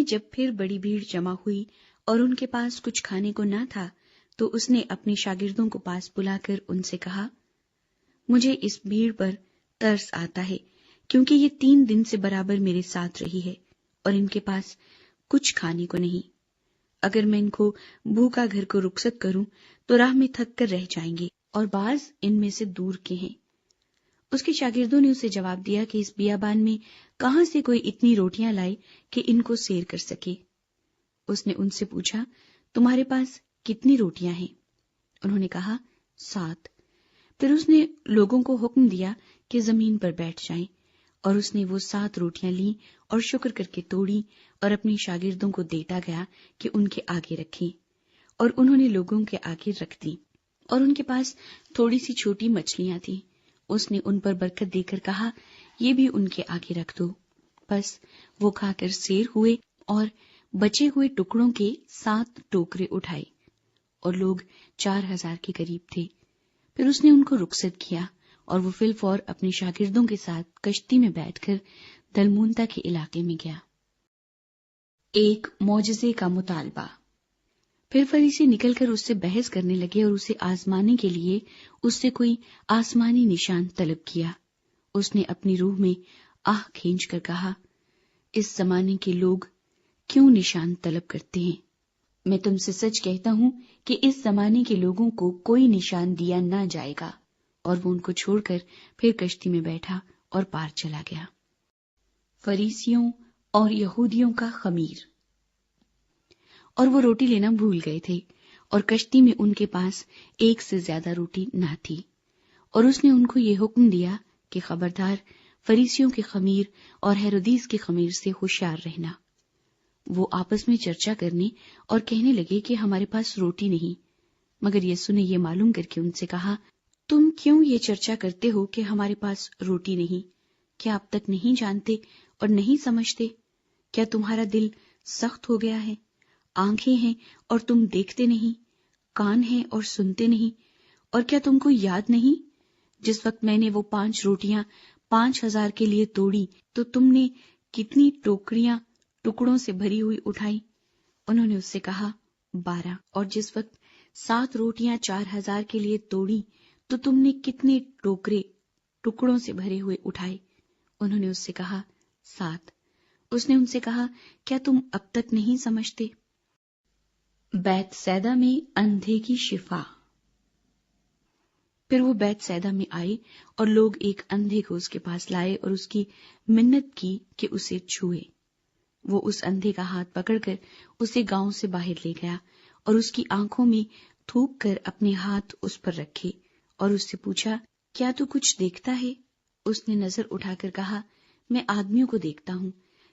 جب پھر بڑی بھیڑ جمع ہوئی اور ان کے پاس کچھ کھانے کو نہ تھا تو اس نے اپنے شاگردوں کو پاس بلا کر ان سے کہا، مجھے اس بھیڑ پر ترس آتا ہے، کیونکہ یہ 3 دن سے برابر میرے ساتھ رہی ہے اور ان کے پاس کچھ کھانے کو نہیں۔ اگر میں ان کو بھوکا گھر کو رخصت کروں تو راہ میں تھک کر رہ جائیں گے اور بعض ان میں سے دور کے ہیں۔ اس کے شاگردوں نے اسے جواب دیا کہ اس بیابان میں کہاں سے کوئی اتنی روٹیاں لائے کہ ان کو سیر کر سکے۔ اس نے ان سے پوچھا، تمہارے پاس کتنی روٹیاں ہیں؟ انہوں نے کہا، 7۔ پھر اس نے لوگوں کو حکم دیا کہ زمین پر بیٹھ جائیں، اور اس نے وہ 7 روٹیاں لیں اور شکر کر کے توڑی اور اپنے شاگردوں کو دیتا گیا کہ ان کے آگے رکھیں، اور انہوں نے لوگوں کے آگے رکھ دی۔ اور ان کے پاس تھوڑی سی چھوٹی مچھلیاں تھیں، اس نے ان پر برکت دے کر کہا، یہ بھی ان کے آگے رکھ دو۔ بس وہ کھا کر سیر ہوئے اور بچے ہوئے ٹکڑوں کے 7 ٹوکرے اٹھائے، اور لوگ 4000 کے قریب تھے۔ پھر اس نے ان کو رخصت کیا اور وہ فی الفور اپنے شاگردوں کے ساتھ کشتی میں بیٹھ کر دلمونتا کے علاقے میں گیا۔ ایک معجزے کا مطالبہ۔ پھر فریسی نکل کر اس سے بحث کرنے لگے اور اسے آزمانے کے لیے اس سے کوئی آسمانی نشان طلب کیا۔ اس نے اپنی روح میں آہ کھینچ کر کہا، اس زمانے کے لوگ کیوں نشان طلب کرتے ہیں؟ میں تم سے سچ کہتا ہوں کہ اس زمانے کے لوگوں کو کوئی نشان دیا نہ جائے گا۔ اور وہ ان کو چھوڑ کر پھر کشتی میں بیٹھا اور پار چلا گیا۔ فریسیوں اور یہودیوں کا خمیر۔ اور وہ روٹی لینا بھول گئے تھے، اور کشتی میں ان کے پاس 1 سے زیادہ روٹی نہ تھی۔ اور اس نے ان کو یہ حکم دیا کہ خبردار، فریسیوں کے خمیر اور ہیرودیس کے خمیر سے ہوشیار رہنا۔ وہ آپس میں چرچا کرنے اور کہنے لگے کہ ہمارے پاس روٹی نہیں۔ مگر یسوع نے یہ معلوم کر کے ان سے کہا، تم کیوں یہ چرچا کرتے ہو کہ ہمارے پاس روٹی نہیں؟ کیا اب تک نہیں جانتے اور نہیں سمجھتے؟ کیا تمہارا دل سخت ہو گیا ہے؟ آنکھیں ہیں اور تم دیکھتے نہیں، کان ہیں اور سنتے نہیں؟ اور کیا تم کو یاد نہیں، جس وقت میں نے وہ 5 روٹیاں 5000 کے لیے توڑی تو تم نے کتنی ٹوکریاں ٹکڑوں سے بھری ہوئی اٹھائی؟ انہوں نے اس سے کہا، 12۔ اور جس وقت 7 روٹیاں 4000 کے لیے توڑی تو تم نے کتنے ٹوکرے ٹکڑوں سے بھرے ہوئے اٹھائے؟ انہوں نے اس سے کہا، 7۔ اس نے ان سے کہا، کیا تم اب تک نہیں سمجھتے؟ بیت سیدا میں اندھے کی شفا۔ پھر وہ بیت سیدا میں آئے اور لوگ ایک اندھے کو اس کے پاس لائے اور اس کی منت کی کہ اسے چھوئے۔ وہ اس اندھے کا ہاتھ پکڑ کر اسے گاؤں سے باہر لے گیا اور اس کی آنکھوں میں تھوک کر اپنے ہاتھ اس پر رکھے اور اس سے پوچھا، کیا تو کچھ دیکھتا ہے؟ اس نے نظر اٹھا کر کہا، میں آدمیوں کو دیکھتا ہوں،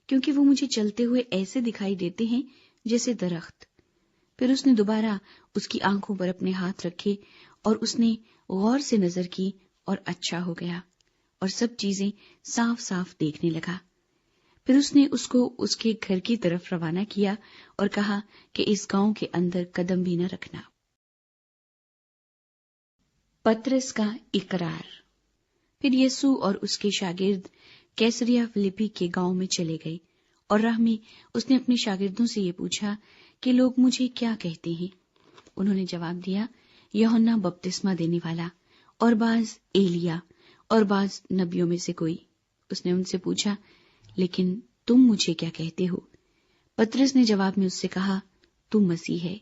کیونکہ وہ مجھے چلتے ہوئے ایسے دکھائی دیتے ہیں جیسے درخت۔ پھر اس نے دوبارہ اس کی آنکھوں پر اپنے ہاتھ رکھے اور اس نے غور سے نظر کی اور اچھا ہو گیا اور سب چیزیں صاف صاف دیکھنے لگا۔ پھر اس نے اس کو اس کے گھر کی طرف روانہ کیا اور کہا کہ اس گاؤں کے اندر قدم بھی نہ رکھنا۔ پطرس کا اقرار۔ پھر یسوع اور اس کے شاگرد کیسریا فلیپی کے گاؤں میں چلے گئے، اور راہ میں اس نے اپنے شاگردوں سے یہ پوچھا کہ لوگ مجھے کیا کہتے ہیں؟ انہوں نے جواب دیا، یوحنا بپتسمہ دینے والا، اور بعض ایلیا، اور بعض نبیوں میں سے کوئی۔ اس نے ان سے پوچھا، لیکن تم مجھے کیا کہتے ہو؟ پطرس نے جواب میں اس سے کہا، تو مسیح ہے۔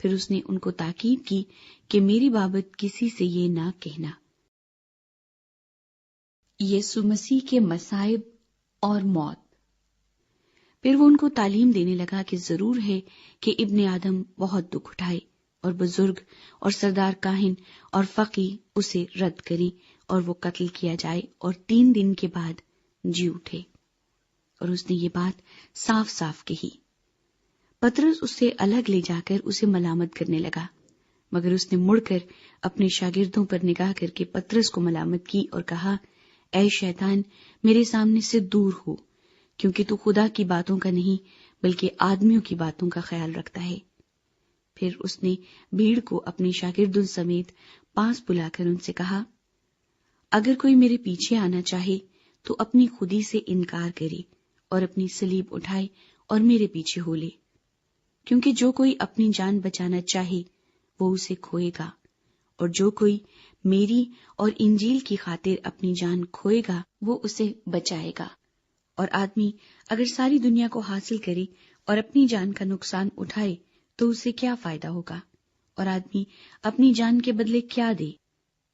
پھر اس نے ان کو تاکید کی کہ میری بابت کسی سے یہ نہ کہنا۔ یسوع مسیح کے مصائب اور موت۔ پھر وہ ان کو تعلیم دینے لگا کہ ضرور ہے کہ ابن آدم بہت دکھ اٹھائے اور بزرگ اور سردار کاہن اور فقی اسے رد کریں اور وہ قتل کیا جائے اور 3 دن کے بعد جی اٹھے۔ اور اس نے یہ بات صاف صاف کہی۔ پطرس اس سے الگ لے جا کر اسے ملامت کرنے لگا، مگر اس نے مڑ کر اپنے شاگردوں پر نگاہ کر کے پطرس کو ملامت کی اور کہا، اے شیطان، میرے سامنے سے دور ہو، کیونکہ تو خدا کی باتوں کا نہیں بلکہ آدمیوں کی باتوں کا خیال رکھتا ہے۔ پھر اس نے بھیڑ کو اپنے شاگردوں سمیت پاس بلا کر ان سے کہا، اگر کوئی میرے پیچھے آنا چاہے تو اپنی خودی سے انکار کرے اور اپنی صلیب اٹھائے اور میرے پیچھے ہو لے، کیونکہ جو کوئی اپنی جان بچانا چاہے وہ اسے کھوئے گا، اور جو کوئی میری اور انجیل کی خاطر اپنی جان کھوئے گا وہ اسے بچائے گا۔ اور آدمی اگر ساری دنیا کو حاصل کرے اور اپنی جان کا نقصان اٹھائے تو اسے کیا فائدہ ہوگا؟ اور آدمی اپنی جان کے بدلے کیا دے؟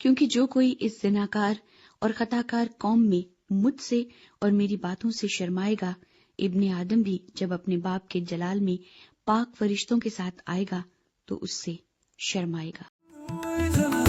کیونکہ جو کوئی اس زناکار اور خطاکار قوم میں مجھ سے اور میری باتوں سے شرمائے گا، ابن آدم بھی جب اپنے باپ کے جلال میں پاک فرشتوں کے ساتھ آئے گا تو اس سے شرمائے گا۔